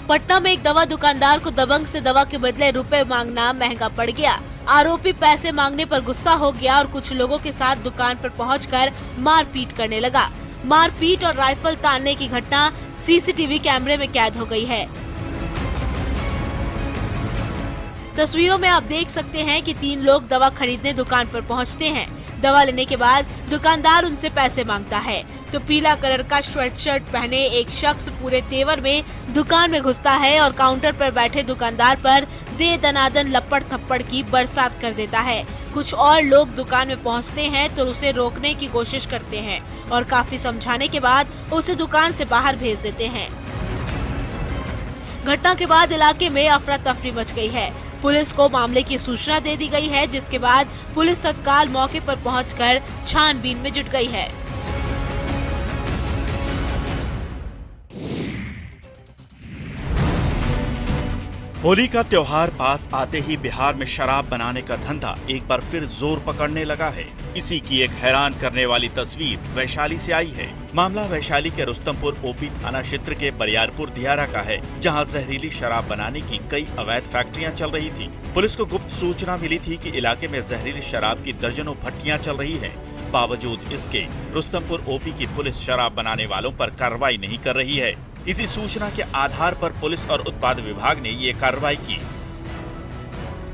पटना में एक दवा दुकानदार को दबंग से दवा के बदले रुपए मांगना महंगा पड़ गया। आरोपी पैसे मांगने पर गुस्सा हो गया और कुछ लोगों के साथ दुकान पर पहुंचकर मारपीट करने लगा। मारपीट और राइफल तानने की घटना सीसीटीवी कैमरे में कैद हो गई है। तस्वीरों में आप देख सकते हैं कि 3 लोग दवा खरीदने दुकान पर पहुंचते हैं। दवा लेने के बाद दुकानदार उनसे पैसे मांगता है तो पीला कलर का स्वेटशर्ट पहने एक शख्स पूरे तेवर में दुकान में घुसता है और काउंटर पर बैठे दुकानदार पर दे दनादन लपड़ थप्पड़ की बरसात कर देता है। कुछ और लोग दुकान में पहुंचते हैं तो उसे रोकने की कोशिश करते हैं और काफी समझाने के बाद उसे दुकान से बाहर भेज देते हैं। घटना के बाद इलाके में अफरा तफरी मच गई है। पुलिस को मामले की सूचना दे दी गई है, जिसके बाद पुलिस तत्काल मौके पर पहुंचकर छानबीन में जुट गई है। होली का त्योहार पास आते ही बिहार में शराब बनाने का धंधा एक बार फिर जोर पकड़ने लगा है। इसी की एक हैरान करने वाली तस्वीर वैशाली से आई है। मामला वैशाली के रुस्तमपुर ओपी थाना क्षेत्र के बरियारपुर दियारा का है, जहां जहरीली शराब बनाने की कई अवैध फैक्ट्रियां चल रही थी। पुलिस को गुप्त सूचना मिली थी कि इलाके में जहरीली शराब की दर्जनों भट्टियां चल रही है। बावजूद इसके रुस्तमपुर ओपी की पुलिस शराब बनाने वालों पर कार्रवाई नहीं कर रही है। इसी सूचना के आधार पर पुलिस और उत्पाद विभाग ने ये कार्रवाई की।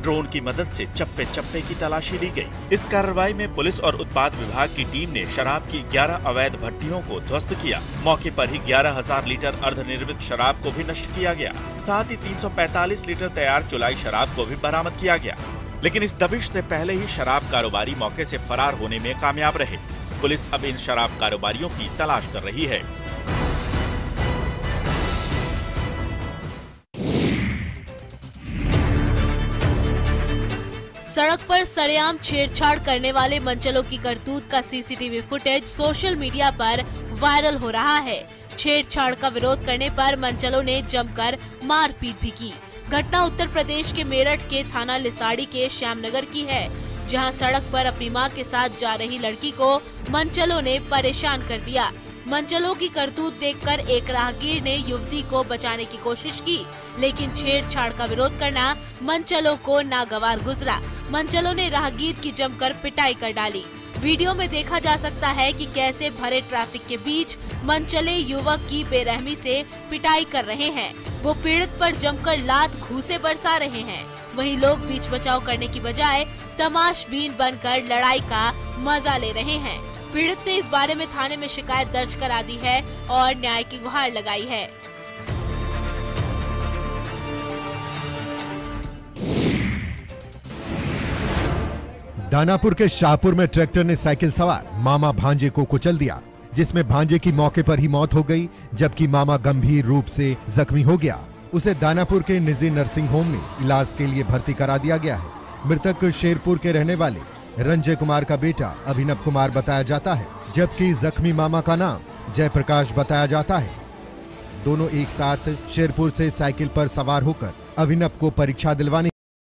ड्रोन की मदद से चप्पे चप्पे की तलाशी ली गई। इस कार्रवाई में पुलिस और उत्पाद विभाग की टीम ने शराब की 11 अवैध भट्टियों को ध्वस्त किया। मौके पर ही 11,000 लीटर अर्धनिर्मित शराब को भी नष्ट किया गया। साथ ही 345 लीटर तैयार चुलाई शराब को भी बरामद किया गया। लेकिन इस दबिश से पहले ही शराब कारोबारी मौके से फरार होने में कामयाब रहे। पुलिस अब इन शराब कारोबारियों की तलाश कर रही है। सड़क पर सरेआम छेड़छाड़ करने वाले मंचलों की करतूत का सीसीटीवी फुटेज सोशल मीडिया पर वायरल हो रहा है। छेड़छाड़ का विरोध करने पर मंचलों ने जमकर मारपीट भी की। घटना उत्तर प्रदेश के मेरठ के थाना लिसाड़ी के श्यामनगर की है, जहां सड़क पर अपनी मां के साथ जा रही लड़की को मंचलों ने परेशान कर दिया। मंचलों की करतूत देखकर एक राहगीर ने युवती को बचाने की कोशिश की, लेकिन छेड़छाड़ का विरोध करना मंचलों को नागवार गुजरा। मंचलों ने राहगीर की जमकर पिटाई कर डाली। वीडियो में देखा जा सकता है कि कैसे भरे ट्रैफिक के बीच मंचले युवक की बेरहमी से पिटाई कर रहे हैं। वो पीड़ित पर जमकर लात घूंसे बरसा रहे हैं। वहीं लोग बीच बचाव करने की बजाय तमाशबीन बनकर लड़ाई का मजा ले रहे हैं। पीड़ित ने इस बारे में थाने में शिकायत दर्ज करा दी है और न्याय की गुहार लगाई है। दानापुर के शाहपुर में ट्रैक्टर ने साइकिल सवार मामा भांजे को कुचल दिया, जिसमें भांजे की मौके पर ही मौत हो गई, जबकि मामा गंभीर रूप से जख्मी हो गया। उसे दानापुर के निजी नर्सिंग होम में इलाज के लिए भर्ती करा दिया गया है। मृतक शेरपुर के रहने वाले रंजय कुमार का बेटा अभिनव कुमार बताया जाता है, जबकि जख्मी मामा का नाम जयप्रकाश बताया जाता है। दोनों एक साथ शेरपुर से साइकिल पर सवार होकर अभिनव को परीक्षा दिलवाने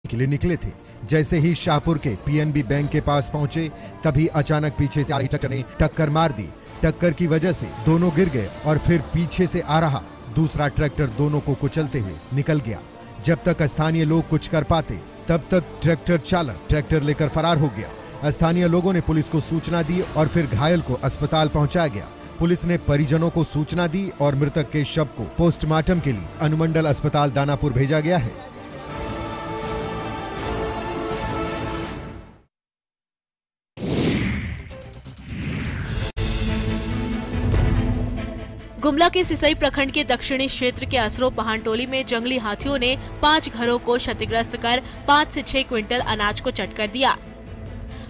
के लिए निकले थे। जैसे ही शाहपुर के पीएनबी बैंक के पास पहुंचे, तभी अचानक पीछे से आ रही ट्रैक्टर ने टक्कर मार दी। टक्कर की वजह से दोनों गिर गए और फिर पीछे से आ रहा दूसरा ट्रैक्टर दोनों को कुचलते हुए निकल गया। जब तक स्थानीय लोग कुछ कर पाते, तब तक ट्रैक्टर चालक ट्रैक्टर लेकर फरार हो गया। स्थानीय लोगों ने पुलिस को सूचना दी और फिर घायल को अस्पताल पहुंचाया गया। पुलिस ने परिजनों को सूचना दी और मृतक के शव को पोस्टमार्टम के लिए अनुमंडल अस्पताल दानापुर भेजा गया है। गुमला के सिसई प्रखंड के दक्षिणी क्षेत्र के असरो पहानटोली में जंगली हाथियों ने 5 घरों को क्षतिग्रस्त कर 5 से 6 क्विंटल अनाज को चट कर दिया।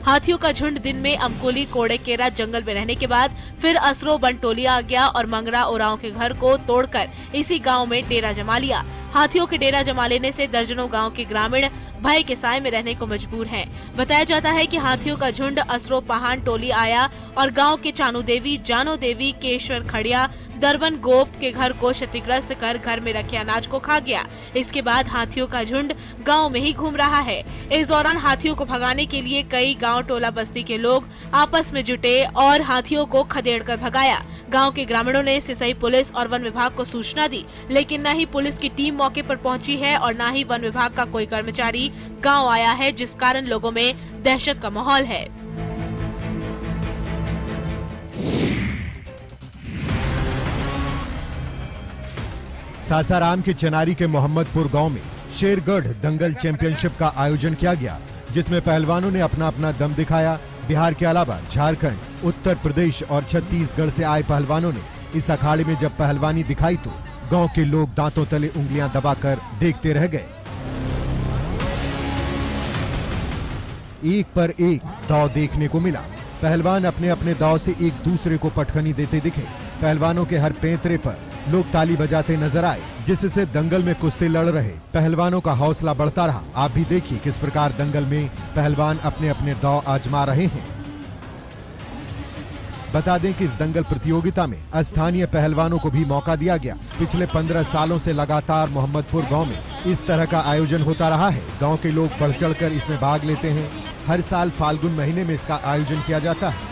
हाथियों का झुंड दिन में अमकोली कोड़ेकेरा जंगल में रहने के बाद फिर असरो बनटोलिया आ गया और मंगरा ओराव के घर को तोड़कर इसी गांव में डेरा जमा लिया। हाथियों के डेरा जमा लेने से दर्जनों गांव के ग्रामीण भय के साए में रहने को मजबूर हैं। बताया जाता है कि हाथियों का झुंड असरो पहान टोली आया और गांव के चानू देवी, जानो देवी, केशवर खड़िया, दरबन गोप के घर को क्षतिग्रस्त कर घर में रखे अनाज को खा गया। इसके बाद हाथियों का झुंड गांव में ही घूम रहा है। इस दौरान हाथियों को भगाने के लिए कई गांव टोला बस्ती के लोग आपस में जुटे और हाथियों को खदेड़कर भगाया। गांव के ग्रामीणों ने सिसई पुलिस और वन विभाग को सूचना दी, लेकिन न ही पुलिस की टीम मौके पर पहुंची है और न ही वन विभाग का कोई कर्मचारी गांव आया है, जिस कारण लोगों में दहशत का माहौल है। सासाराम के चनारी के मोहम्मदपुर गांव में शेरगढ़ दंगल चैंपियनशिप का आयोजन किया गया, जिसमें पहलवानों ने अपना अपना दम दिखाया। बिहार के अलावा झारखंड, उत्तर प्रदेश और छत्तीसगढ़ से आए पहलवानों ने इस अखाड़े में जब पहलवानी दिखाई तो गांव के लोग दांतों तले उंगलियां दबाकर देखते रह गए। एक पर एक दांव देखने को मिला। पहलवान अपने अपने दांव से एक दूसरे को पटखनी देते दिखे। पहलवानों के हर पैंतरे पर लोग ताली बजाते नजर आए, जिससे दंगल में कुश्ती लड़ रहे पहलवानों का हौसला बढ़ता रहा। आप भी देखिए किस प्रकार दंगल में पहलवान अपने अपने दांव आजमा रहे हैं। बता दें कि इस दंगल प्रतियोगिता में स्थानीय पहलवानों को भी मौका दिया गया। पिछले 15 सालों से लगातार मोहम्मदपुर गांव में इस तरह का आयोजन होता रहा है। गांव के लोग बढ़ चढ़कर इसमें भाग लेते हैं। हर साल फाल्गुन महीने में इसका आयोजन किया जाता है।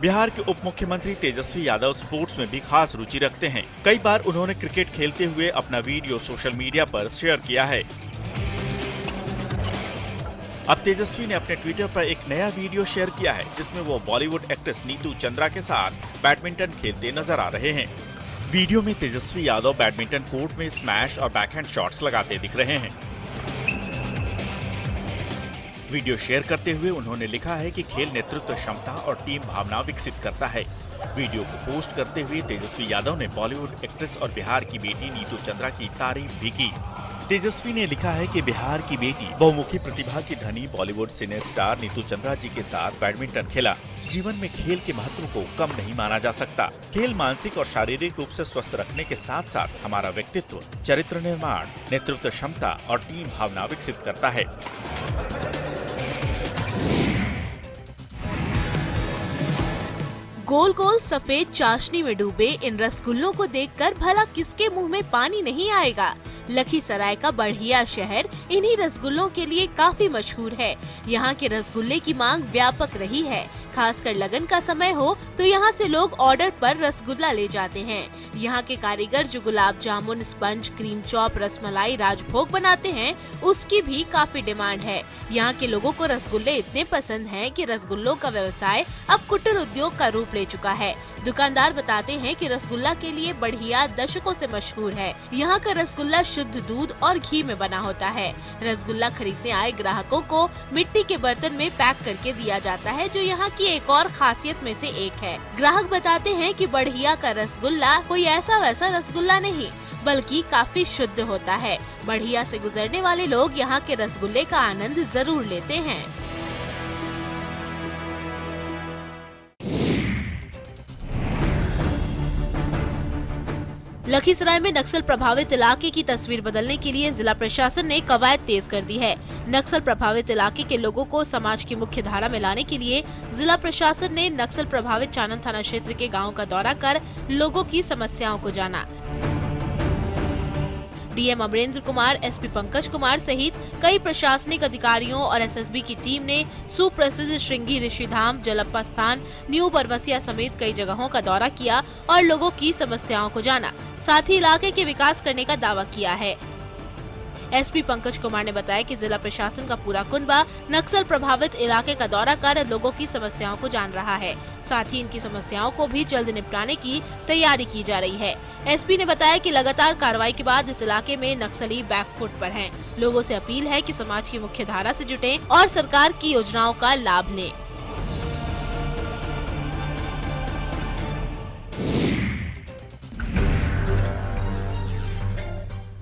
बिहार के उप मुख्यमंत्री तेजस्वी यादव स्पोर्ट्स में भी खास रुचि रखते हैं। कई बार उन्होंने क्रिकेट खेलते हुए अपना वीडियो सोशल मीडिया पर शेयर किया है। अब तेजस्वी ने अपने ट्विटर पर एक नया वीडियो शेयर किया है, जिसमें वो बॉलीवुड एक्ट्रेस नीतू चंद्रा के साथ बैडमिंटन खेलते नजर आ रहे हैं। वीडियो में तेजस्वी यादव बैडमिंटन कोर्ट में स्मैश और बैकहैंड शॉट्स लगाते दिख रहे हैं। वीडियो शेयर करते हुए उन्होंने लिखा है कि खेल नेतृत्व क्षमता और टीम भावना विकसित करता है। वीडियो को पोस्ट करते हुए तेजस्वी यादव ने बॉलीवुड एक्ट्रेस और बिहार की बेटी नीतू चंद्रा की तारीफ भी की। तेजस्वी ने लिखा है कि बिहार की बेटी बहुमुखी प्रतिभा की धनी बॉलीवुड सिने स्टार नीतू चंद्रा जी के साथ बैडमिंटन खेला। जीवन में खेल के महत्व को कम नहीं माना जा सकता। खेल मानसिक और शारीरिक रूप से स्वस्थ रखने के साथ साथ हमारा व्यक्तित्व, चरित्र निर्माण, नेतृत्व क्षमता और टीम भावना विकसित करता है। गोल गोल सफेद चाशनी में डूबे इन रसगुल्लों को देखकर भला किसके मुंह में पानी नहीं आएगा। लखीसराय का बढ़िया शहर इन्हीं रसगुल्लों के लिए काफी मशहूर है। यहाँ के रसगुल्ले की मांग व्यापक रही है। खासकर लगन का समय हो तो यहाँ से लोग ऑर्डर पर रसगुल्ला ले जाते हैं। यहाँ के कारीगर जो gulab jamun, sponge, cream chop, rasmalai, राजभोग बनाते हैं, उसकी भी काफी डिमांड है। यहाँ के लोगों को रसगुल्ले इतने पसंद हैं कि रसगुल्लों का व्यवसाय अब कुटीर उद्योग का रूप ले चुका है। दुकानदार बताते हैं कि रसगुल्ला के लिए बढ़िया दशकों से मशहूर है। यहाँ का रसगुल्ला शुद्ध दूध और घी में बना होता है। रसगुल्ला खरीदने आए ग्राहकों को मिट्टी के बर्तन में पैक करके दिया जाता है, जो यहाँ की एक और खासियत में से एक है। ग्राहक बताते हैं कि बढ़िया का रसगुल्ला कोई ऐसा वैसा रसगुल्ला नहीं, बल्कि काफी शुद्ध होता है। बढ़िया से गुजरने वाले लोग यहाँ के रसगुल्ले का आनंद जरूर लेते हैं। लखीसराय में नक्सल प्रभावित इलाके की तस्वीर बदलने के लिए जिला प्रशासन ने कवायद तेज कर दी है। नक्सल प्रभावित इलाके के लोगों को समाज की मुख्य धारा में लाने के लिए जिला प्रशासन ने नक्सल प्रभावित चानन थाना क्षेत्र के गांवों का दौरा कर लोगों की समस्याओं को जाना। डीएम अमरेंद्र कुमार, एसपी पंकज कुमार सहित कई प्रशासनिक अधिकारियों और एसएसबी की टीम ने सुप्रसिद्ध श्रृंगी ऋषिधाम, जलप्पा स्थान, न्यू बरबसिया समेत कई जगहों का दौरा किया और लोगों की समस्याओं को जाना। साथ ही इलाके के विकास करने का दावा किया है। एसपी पंकज कुमार ने बताया कि जिला प्रशासन का पूरा कुनबा नक्सल प्रभावित इलाके का दौरा कर लोगों की समस्याओं को जान रहा है। साथ ही इनकी समस्याओं को भी जल्द निपटाने की तैयारी की जा रही है। एसपी ने बताया कि लगातार कार्रवाई के बाद इस इलाके में नक्सली बैकफुट पर हैं। लोगों से अपील है कि समाज की मुख्य धारा से जुटें और सरकार की योजनाओं का लाभ लें।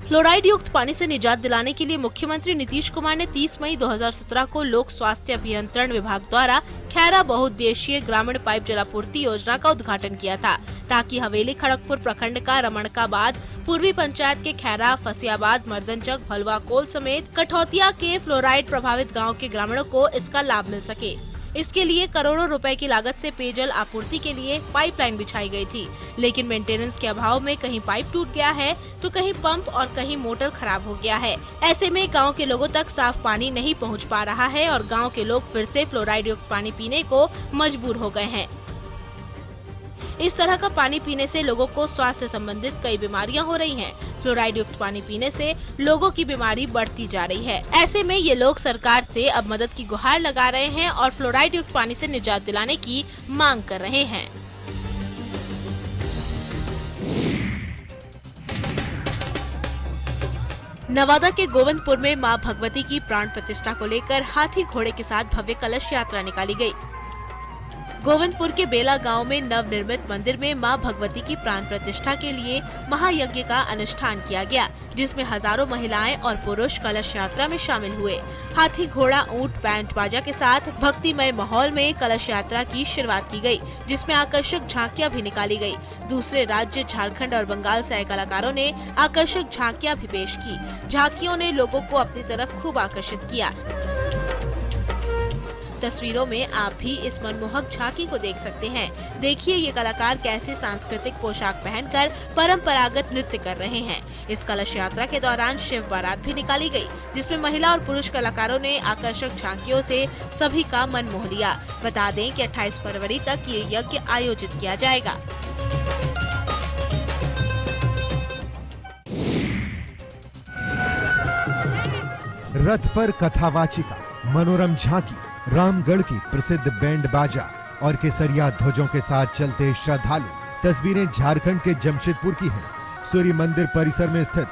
फ्लोराइड युक्त पानी से निजात दिलाने के लिए मुख्यमंत्री नीतीश कुमार ने 30 मई 2017 को लोक स्वास्थ्य अभियंत्रण विभाग द्वारा खैरा बहुउद्देशीय ग्रामीण पाइप जलापूर्ति योजना का उद्घाटन किया था, ताकि हवेली खड़गपुर प्रखंड का रमणकाबाद, पूर्वी पंचायत के खैरा, फसियाबाद, मर्दनचक, भलवाकोल समेत कठौतिया के फ्लोराइड प्रभावित गाँव के ग्रामीणों को इसका लाभ मिल सके। इसके लिए करोड़ों रुपए की लागत से पेयजल आपूर्ति के लिए पाइपलाइन बिछाई गई थी, लेकिन मेंटेनेंस के अभाव में कहीं पाइप टूट गया है तो कहीं पंप और कहीं मोटर खराब हो गया है। ऐसे में गांव के लोगों तक साफ पानी नहीं पहुंच पा रहा है और गांव के लोग फिर से फ्लोराइड युक्त पानी पीने को मजबूर हो गए हैं। इस तरह का पानी पीने से लोगों को स्वास्थ्य संबंधित कई बीमारियां हो रही हैं। फ्लोराइड युक्त पानी पीने से लोगों की बीमारी बढ़ती जा रही है। ऐसे में ये लोग सरकार से अब मदद की गुहार लगा रहे हैं और फ्लोराइड युक्त पानी से निजात दिलाने की मांग कर रहे हैं। नवादा के गोविंदपुर में मां भगवती की प्राण प्रतिष्ठा को लेकर हाथी घोड़े के साथ भव्य कलश यात्रा निकाली गई। गोविंदपुर के बेला गांव में नवनिर्मित मंदिर में मां भगवती की प्राण प्रतिष्ठा के लिए महायज्ञ का अनुष्ठान किया गया, जिसमें हजारों महिलाएं और पुरुष कलश यात्रा में शामिल हुए। हाथी, घोड़ा, ऊंट, बैंड बाजा के साथ भक्तिमय माहौल में कलश यात्रा की शुरुआत की गई, जिसमें आकर्षक झांकियां भी निकाली गई। दूसरे राज्य झारखंड और बंगाल से आए कलाकारों ने आकर्षक झांकियां भी पेश की। झांकियों ने लोगों को अपनी तरफ खूब आकर्षित किया। तस्वीरों में आप भी इस मनमोहक झांकी को देख सकते हैं। देखिए ये कलाकार कैसे सांस्कृतिक पोशाक पहनकर परंपरागत नृत्य कर रहे हैं। इस कलश यात्रा के दौरान शिव बारात भी निकाली गई, जिसमें महिला और पुरुष कलाकारों ने आकर्षक झांकियों से सभी का मन मोह लिया। बता दें कि 28 फरवरी तक ये यज्ञ आयोजित किया जाएगा। रथ पर कथावाचिका, मनोरम झांकी, रामगढ़ की प्रसिद्ध बैंड बाजा और केसरिया ध्वजों के साथ चलते श्रद्धालु। तस्वीरें झारखंड के जमशेदपुर की हैं। सूर्य मंदिर परिसर में स्थित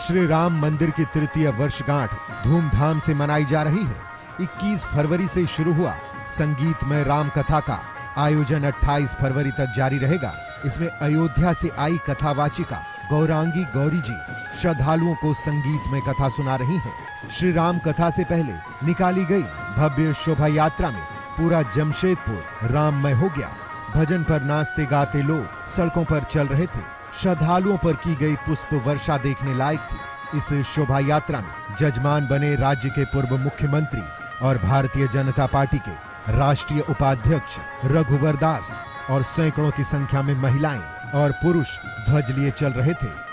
श्री राम मंदिर की तृतीय वर्षगांठ धूमधाम से मनाई जा रही है। 21 फरवरी से शुरू हुआ संगीतमय राम कथा का आयोजन 28 फरवरी तक जारी रहेगा। इसमें अयोध्या से आई कथावाचिका गौरांगी गौरी जी श्रद्धालुओं को संगीत में कथा सुना रही हैं। श्री राम कथा से पहले निकाली गई भव्य शोभा यात्रा में पूरा जमशेदपुर राममय हो गया। भजन पर नाचते गाते लोग सड़कों पर चल रहे थे। श्रद्धालुओं पर की गई पुष्प वर्षा देखने लायक थी। इस शोभा यात्रा में जजमान बने राज्य के पूर्व मुख्यमंत्री और भारतीय जनता पार्टी के राष्ट्रीय उपाध्यक्ष रघुवर दास और सैकड़ों की संख्या में महिलाएं और पुरुष ध्वज लिए चल रहे थे।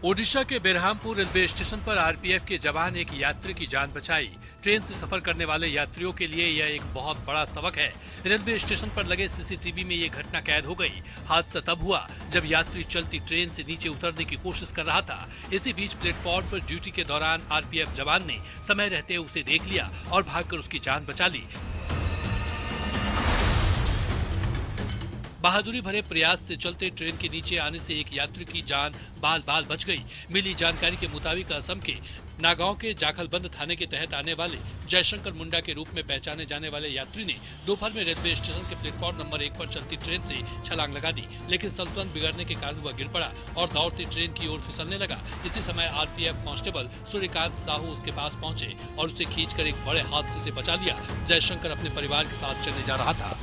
ओडिशा के बेरहामपुर रेलवे स्टेशन पर आरपीएफ के जवान एक यात्री की जान बचाई। ट्रेन से सफर करने वाले यात्रियों के लिए यह एक बहुत बड़ा सबक है। रेलवे स्टेशन पर लगे सीसीटीवी में ये घटना कैद हो गई। हादसा तब हुआ जब यात्री चलती ट्रेन से नीचे उतरने की कोशिश कर रहा था। इसी बीच प्लेटफॉर्म पर ड्यूटी के दौरान आरपीएफ जवान ने समय रहते उसे देख लिया और भागकर उसकी जान बचा ली। बहादुरी भरे प्रयास से चलते ट्रेन के नीचे आने से एक यात्री की जान बाल बाल बच गई। मिली जानकारी के मुताबिक असम के नागांव के जाखलबंद थाने के तहत आने वाले जयशंकर मुंडा के रूप में पहचाने जाने वाले यात्री ने दोपहर में रेलवे स्टेशन के प्लेटफॉर्म नंबर 1 पर चलती ट्रेन से छलांग लगा दी, लेकिन संतुलन बिगड़ने के कारण वह गिर पड़ा और दौड़ती ट्रेन की ओर फिसलने लगा। इसी समय आरपीएफ कांस्टेबल सूर्यकांत साहू उसके पास पहुंचे और उसे खींचकर एक बड़े हादसे से बचा लिया। जयशंकर अपने परिवार के साथ चलने जा रहा था।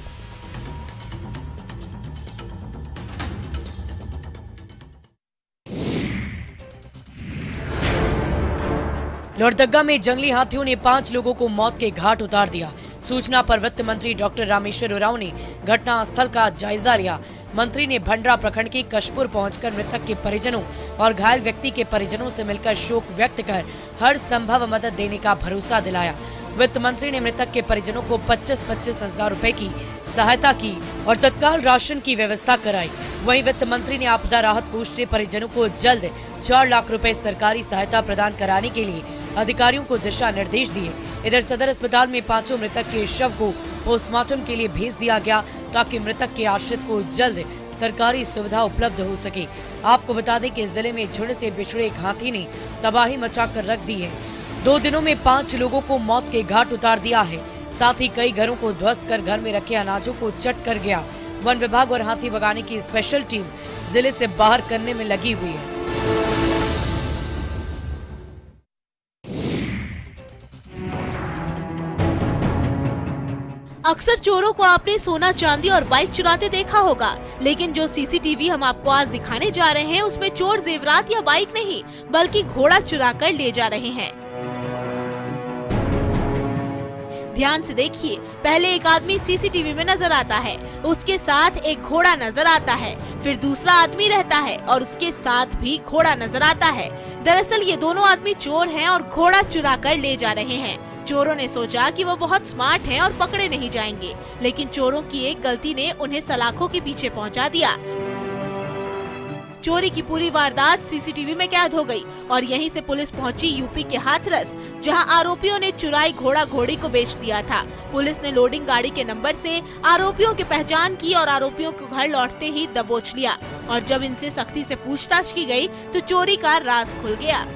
लोहरदगा में जंगली हाथियों ने 5 लोगों को मौत के घाट उतार दिया। सूचना पर वित्त मंत्री डॉक्टर रामेश्वर उरांव ने घटना स्थल का जायजा लिया। मंत्री ने भंडरा प्रखंड के कशपुर पहुंचकर मृतक के परिजनों और घायल व्यक्ति के परिजनों से मिलकर शोक व्यक्त कर हर संभव मदद देने का भरोसा दिलाया। वित्त मंत्री ने मृतक के परिजनों को 25-25 हजार रुपए की सहायता की और तत्काल राशन की व्यवस्था कराई। वहीं वित्त मंत्री ने आपदा राहत कोष से परिजनों को जल्द 4 लाख रुपए सरकारी सहायता प्रदान कराने के लिए अधिकारियों को दिशा निर्देश दिए। इधर सदर अस्पताल में 5 मृतक के शव को पोस्टमार्टम के लिए भेज दिया गया ताकि मृतक के आश्रित को जल्द सरकारी सुविधा उपलब्ध हो सके। आपको बता दें कि जिले में झुंड से बिछड़े एक हाथी ने तबाही मचाकर रख दी है। 2 दिनों में 5 लोगों को मौत के घाट उतार दिया है। साथ ही कई घरों को ध्वस्त कर घर में रखे अनाजों को चट कर गया। वन विभाग और हाथी भगाने की स्पेशल टीम जिले से बाहर करने में लगी हुई है। अक्सर चोरों को आपने सोना चांदी और बाइक चुराते देखा होगा, लेकिन जो सीसीटीवी हम आपको आज दिखाने जा रहे हैं उसमें चोर जेवरात या बाइक नहीं बल्कि घोड़ा चुरा कर ले जा रहे हैं। ध्यान से देखिए, पहले एक आदमी सीसीटीवी में नजर आता है, उसके साथ एक घोड़ा नजर आता है, फिर दूसरा आदमी रहता है और उसके साथ भी घोड़ा नजर आता है। दरअसल ये दोनों आदमी चोर हैं और घोड़ा चुरा कर ले जा रहे हैं। चोरों ने सोचा कि वो बहुत स्मार्ट हैं और पकड़े नहीं जाएंगे, लेकिन चोरों की एक गलती ने उन्हें सलाखों के पीछे पहुंचा दिया। चोरी की पूरी वारदात सीसीटीवी में कैद हो गई और यहीं से पुलिस पहुंची यूपी के हाथरस, जहां आरोपियों ने चुराई घोड़ा घोड़ी को बेच दिया था। पुलिस ने लोडिंग गाड़ी के नंबर से आरोपियों की पहचान की और आरोपियों को घर लौटते ही दबोच लिया और जब इनसे सख्ती से पूछताछ की गई तो चोरी का राज खुल गया।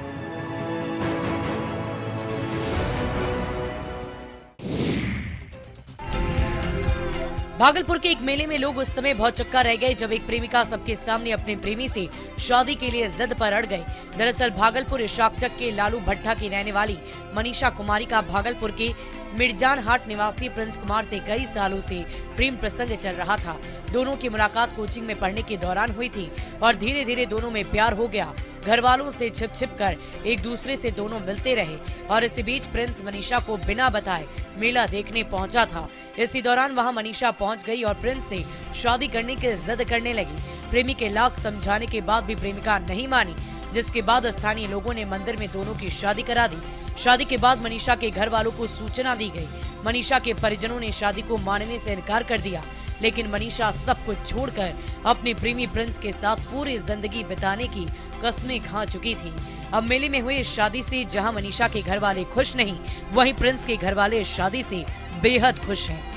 भागलपुर के एक मेले में लोग उस समय भौचक्का रह गए जब एक प्रेमिका सबके सामने अपने प्रेमी से शादी के लिए जिद पर अड़ गई। दरअसल भागलपुर इशाकचक के लालू भट्टा की रहने वाली मनीषा कुमारी का भागलपुर के मिर्जान हाट निवासी प्रिंस कुमार से कई सालों से प्रेम प्रसंग चल रहा था। दोनों की मुलाकात कोचिंग में पढ़ने के दौरान हुई थी और धीरे धीरे दोनों में प्यार हो गया। घर वालों से छिप छिप कर एक दूसरे से दोनों मिलते रहे और इसी बीच प्रिंस मनीषा को बिना बताए मेला देखने पहुंचा था। इसी दौरान वहां मनीषा पहुंच गई और प्रिंस से शादी करने की जिद करने लगी। प्रेमी के लाख समझाने के बाद भी प्रेमिका नहीं मानी, जिसके बाद स्थानीय लोगों ने मंदिर में दोनों की शादी करा दी। शादी के बाद मनीषा के घर वालों को सूचना दी गई। मनीषा के परिजनों ने शादी को मानने से इनकार कर दिया, लेकिन मनीषा सब कुछ छोड़कर अपने प्रेमी प्रिंस के साथ पूरी जिंदगी बिताने की कस्में खा चुकी थी। अब मेले में हुई इस शादी से जहां मनीषा के घर वाले खुश नहीं, वहीं प्रिंस के घर वाले इस शादी से बेहद खुश हैं।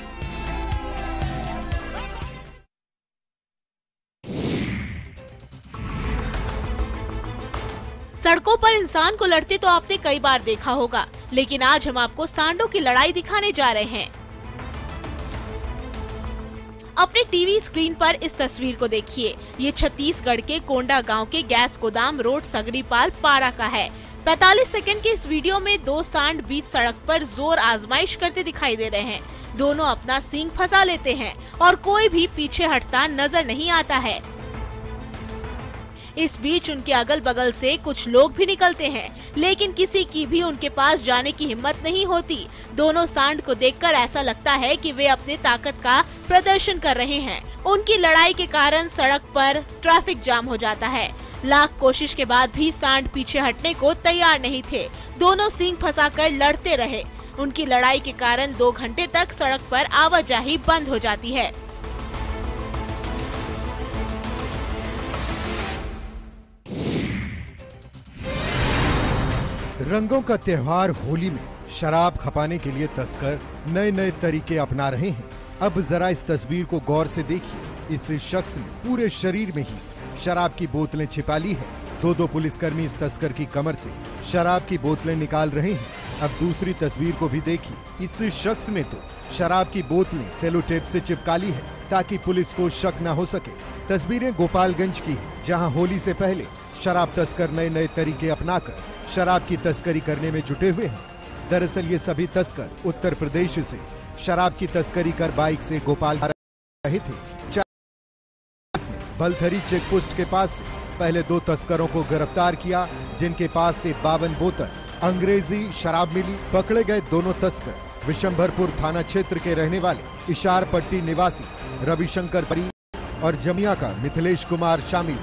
सड़कों पर इंसान को लड़ते तो आपने कई बार देखा होगा, लेकिन आज हम आपको सांडों की लड़ाई दिखाने जा रहे हैं। अपने टीवी स्क्रीन पर इस तस्वीर को देखिए। ये छत्तीसगढ़ के कोंडा गांव के गैस गोदाम रोड सगरीपाल पारा का है। 45 सेकंड के इस वीडियो में दो सांड बीच सड़क पर जोर आजमाइश करते दिखाई दे रहे हैं। दोनों अपना सींग फंसा लेते हैं और कोई भी पीछे हटता नजर नहीं आता है। इस बीच उनके अगल बगल से कुछ लोग भी निकलते हैं, लेकिन किसी की भी उनके पास जाने की हिम्मत नहीं होती। दोनों सांड को देखकर ऐसा लगता है कि वे अपने ताकत का प्रदर्शन कर रहे हैं। उनकी लड़ाई के कारण सड़क पर ट्रैफिक जाम हो जाता है। लाख कोशिश के बाद भी सांड पीछे हटने को तैयार नहीं थे। दोनों सींग फंसाकर लड़ते रहे। उनकी लड़ाई के कारण 2 घंटे तक सड़क पर आवाजाही बंद हो जाती है। रंगों का त्योहार होली में शराब खपाने के लिए तस्कर नए नए तरीके अपना रहे हैं। अब जरा इस तस्वीर को गौर से देखिए। इस शख्स ने पूरे शरीर में ही शराब की बोतलें छिपा ली है। 2 पुलिसकर्मी इस तस्कर की कमर से शराब की बोतलें निकाल रहे हैं। अब दूसरी तस्वीर को भी देखिए। इस शख्स ने तो शराब की बोतलें सेलो टेप से चिपका ली है ताकि पुलिस को शक न हो सके। तस्वीरें गोपालगंज की हैं, जहां होली से पहले शराब तस्कर नए नए तरीके अपनाकर शराब की तस्करी करने में जुटे हुए हैं। दरअसल ये सभी तस्कर उत्तर प्रदेश से शराब की तस्करी कर बाइक से गोपाल आ रहे थे। बलथरी चेक पोस्ट के पास से पहले 2 तस्करों को गिरफ्तार किया, जिनके पास से 52 बोतल अंग्रेजी शराब मिली। पकड़े गए दोनों तस्कर विशंभरपुर थाना क्षेत्र के रहने वाले इशार पट्टी निवासी रविशंकर परी और जमिया का मिथिलेश कुमार शामिल।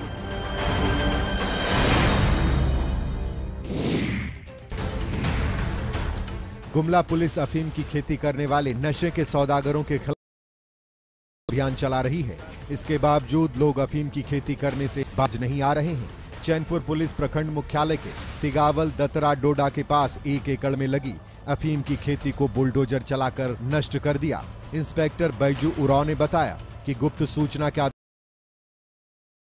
गुमला पुलिस अफीम की खेती करने वाले नशे के सौदागरों के खिलाफ अभियान चला रही है। इसके बावजूद लोग अफीम की खेती करने से बाज नहीं आ रहे हैं। चैनपुर पुलिस प्रखंड मुख्यालय के तिगावल दतरा डोडा के पास 1 एकड़ में लगी अफीम की खेती को बुलडोजर चलाकर नष्ट कर दिया। इंस्पेक्टर बैजू उराव ने बताया कि गुप्त सूचना के आधार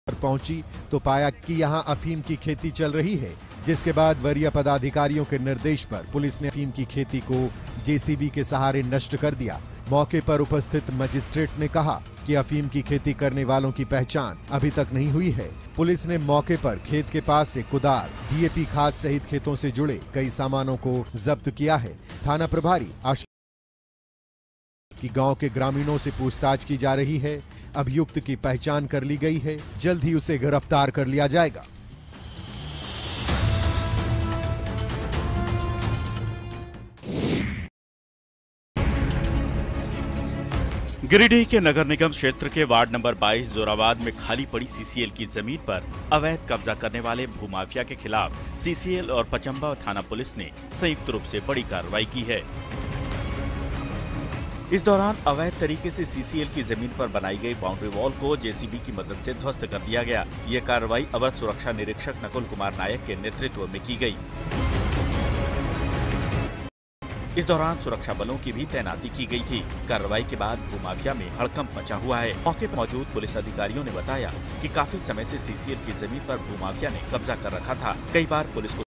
पर पहुंची तो पाया कि यहां अफीम की खेती चल रही है, जिसके बाद वरीय पदाधिकारियों के निर्देश पर पुलिस ने अफीम की खेती को जेसीबी के सहारे नष्ट कर दिया। मौके पर उपस्थित मजिस्ट्रेट ने कहा कि अफीम की खेती करने वालों की पहचान अभी तक नहीं हुई है। पुलिस ने मौके पर खेत के पास से कुदाल, डीएपी खाद सहित खेतों से जुड़े कई सामानों को जब्त किया है। थाना प्रभारी कि गांव के ग्रामीणों से पूछताछ की जा रही है। अभियुक्त की पहचान कर ली गई है, जल्द ही उसे गिरफ्तार कर लिया जाएगा। गिरिडीह के नगर निगम क्षेत्र के वार्ड नंबर 22 जोराबाद में खाली पड़ी सीसीएल की जमीन पर अवैध कब्जा करने वाले भूमाफिया के खिलाफ सीसीएल और पचंबा थाना पुलिस ने संयुक्त रूप से बड़ी कार्रवाई की है। इस दौरान अवैध तरीके से सीसीएल की जमीन पर बनाई गई बाउंड्री वॉल को जेसीबी की मदद से ध्वस्त कर दिया गया। ये कार्रवाई अवर सुरक्षा निरीक्षक नकुल कुमार नायक के नेतृत्व में की गई। इस दौरान सुरक्षा बलों की भी तैनाती की गई थी। कार्रवाई के बाद भूमाफिया में हड़कंप मचा हुआ है। मौके पर मौजूद पुलिस अधिकारियों ने बताया कि काफी समय से सीसीएल की जमीन पर भूमाफिया ने कब्जा कर रखा था। कई बार पुलिस को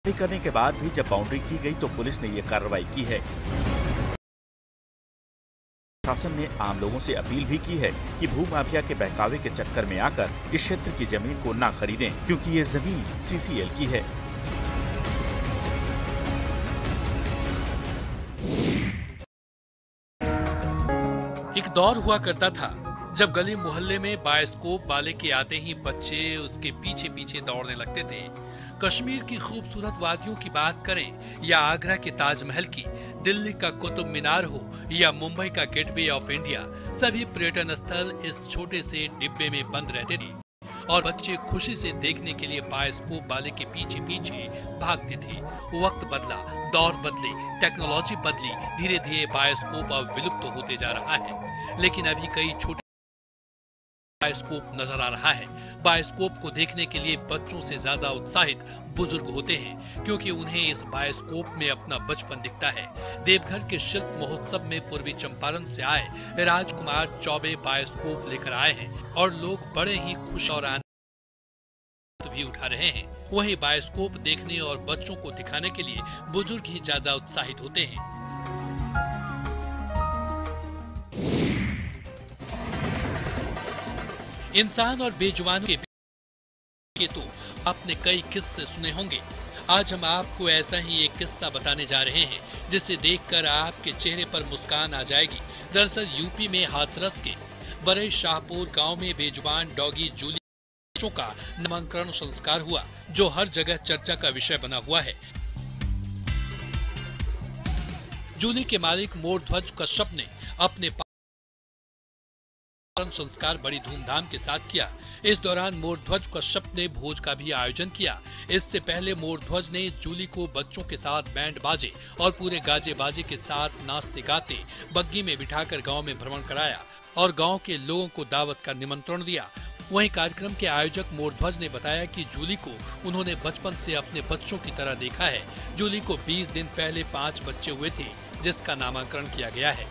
करने के बाद भी जब बाउंड्री की गई तो पुलिस ने ये कार्रवाई की है। प्रशासन ने आम लोगों से अपील भी की है कि भूमाफिया के बहकावे के चक्कर में आकर इस क्षेत्र की जमीन को ना खरीदें, क्योंकि ये जमीन सीसीएल की है। एक दौर हुआ करता था जब गली मोहल्ले में बायोस्कोप वाले के आते ही बच्चे उसके पीछे पीछे दौड़ने लगते थे। कश्मीर की खूबसूरत वादियों की बात करें या आगरा के ताजमहल की, दिल्ली का कुतुब मीनार हो या मुंबई का गेटवे ऑफ इंडिया, सभी पर्यटन स्थल इस छोटे से डिब्बे में बंद रहते थे और बच्चे खुशी से देखने के लिए बायोस्कोप वाले के पीछे पीछे भागते थे। वक्त बदला, दौर बदले, टेक्नोलॉजी बदली, धीरे धीरे बायोस्कोप अब विलुप्त होते जा रहा है, लेकिन अभी कई छोटे बायोस्कोप नजर आ रहा है। बायोस्कोप को देखने के लिए बच्चों से ज्यादा उत्साहित बुजुर्ग होते हैं, क्योंकि उन्हें इस बायोस्कोप में अपना बचपन दिखता है। देवघर के शिल्प महोत्सव में पूर्वी चंपारण से आए राजकुमार चौबे बायोस्कोप लेकर आए हैं और लोग बड़े ही खुश और आनंद भी उठा रहे हैं। वहीं बायोस्कोप देखने और बच्चों को दिखाने के लिए बुजुर्ग ही ज्यादा उत्साहित होते हैं। इंसान और बेजुबानों के तो आपने कई किस्से सुने होंगे। आज हम आपको ऐसा ही एक किस्सा बताने जा रहे हैं जिसे देखकर आपके चेहरे पर मुस्कान आ जाएगी। दरअसल यूपी में हाथरस के बड़े शाहपुर गांव में बेजुबान डॉगी जूली बच्चों का नामकरण संस्कार हुआ, जो हर जगह चर्चा का विषय बना हुआ है। जूली के मालिक मोरध्वज कश्यप ने अपने संस्कार बड़ी धूमधाम के साथ किया। इस दौरान मोरध्वज कश्यप ने भोज का भी आयोजन किया। इससे पहले मोरध्वज ने जूली को बच्चों के साथ बैंड बाजे और पूरे गाजे बाजे के साथ नाचते गाते बग्गी में बिठाकर गांव में भ्रमण कराया और गांव के लोगों को दावत का निमंत्रण दिया। वहीं कार्यक्रम के आयोजक मोरध्वज ने बताया कि जूली को उन्होंने बचपन से अपने बच्चों की तरह देखा है। जूली को 20 दिन पहले 5 बच्चे हुए थे, जिसका नामकरण किया गया है।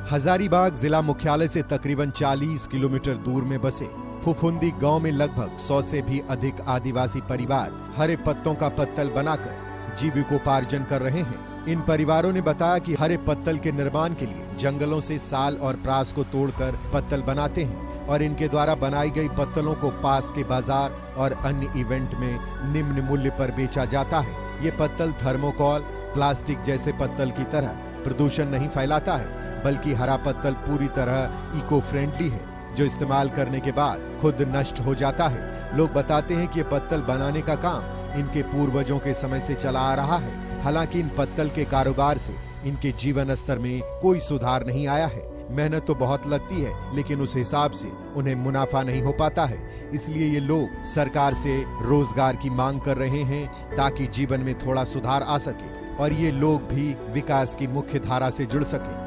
हजारीबाग जिला मुख्यालय से तकरीबन 40 किलोमीटर दूर में बसे फुफुंदी गांव में लगभग 100 से भी अधिक आदिवासी परिवार हरे पत्तों का पत्तल बनाकर जीविकोपार्जन कर रहे हैं। इन परिवारों ने बताया कि हरे पत्तल के निर्माण के लिए जंगलों से साल और प्रास को तोड़कर पत्तल बनाते हैं और इनके द्वारा बनाई गई पत्तलों को पास के बाजार और अन्य इवेंट में निम्न मूल्य पर बेचा जाता है। ये पत्तल थर्मोकॉल, प्लास्टिक जैसे पत्तल की तरह प्रदूषण नहीं फैलाता है, बल्कि हरा पत्तल पूरी तरह इको फ्रेंडली है, जो इस्तेमाल करने के बाद खुद नष्ट हो जाता है। लोग बताते हैं कि ये पत्तल बनाने का काम इनके पूर्वजों के समय से चला आ रहा है। हालांकि इन पत्तल के कारोबार से इनके जीवन स्तर में कोई सुधार नहीं आया है। मेहनत तो बहुत लगती है, लेकिन उस हिसाब से उन्हें मुनाफा नहीं हो पाता है। इसलिए ये लोग सरकार से रोजगार की मांग कर रहे हैं ताकि जीवन में थोड़ा सुधार आ सके और ये लोग भी विकास की मुख्य धारा से जुड़ सके।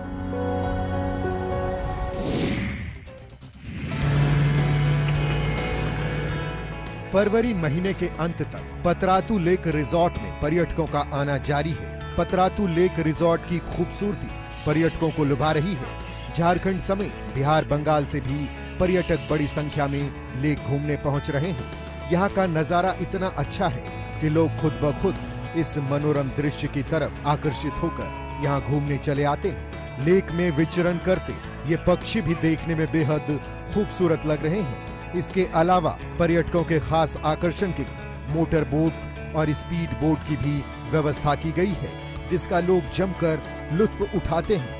फरवरी महीने के अंत तक पतरातू लेक रिजॉर्ट में पर्यटकों का आना जारी है। पतरातू लेक रिजॉर्ट की खूबसूरती पर्यटकों को लुभा रही है। झारखंड समेत बिहार, बंगाल से भी पर्यटक बड़ी संख्या में लेक घूमने पहुंच रहे हैं। यहाँ का नजारा इतना अच्छा है कि लोग खुद ब खुद इस मनोरम दृश्य की तरफ आकर्षित होकर यहाँ घूमने चले आते हैं। लेक में विचरण करते ये पक्षी भी देखने में बेहद खूबसूरत लग रहे हैं। इसके अलावा पर्यटकों के खास आकर्षण के लिए मोटर बोट और स्पीड बोट की भी व्यवस्था की गई है, जिसका लोग जमकर लुत्फ उठाते हैं।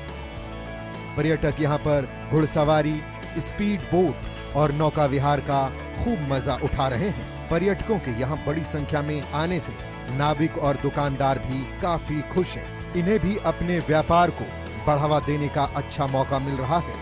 पर्यटक यहाँ पर घुड़सवारी, स्पीड बोट और नौका विहार का खूब मजा उठा रहे हैं। पर्यटकों के यहाँ बड़ी संख्या में आने से नाविक और दुकानदार भी काफी खुश हैं। इन्हें भी अपने व्यापार को बढ़ावा देने का अच्छा मौका मिल रहा है।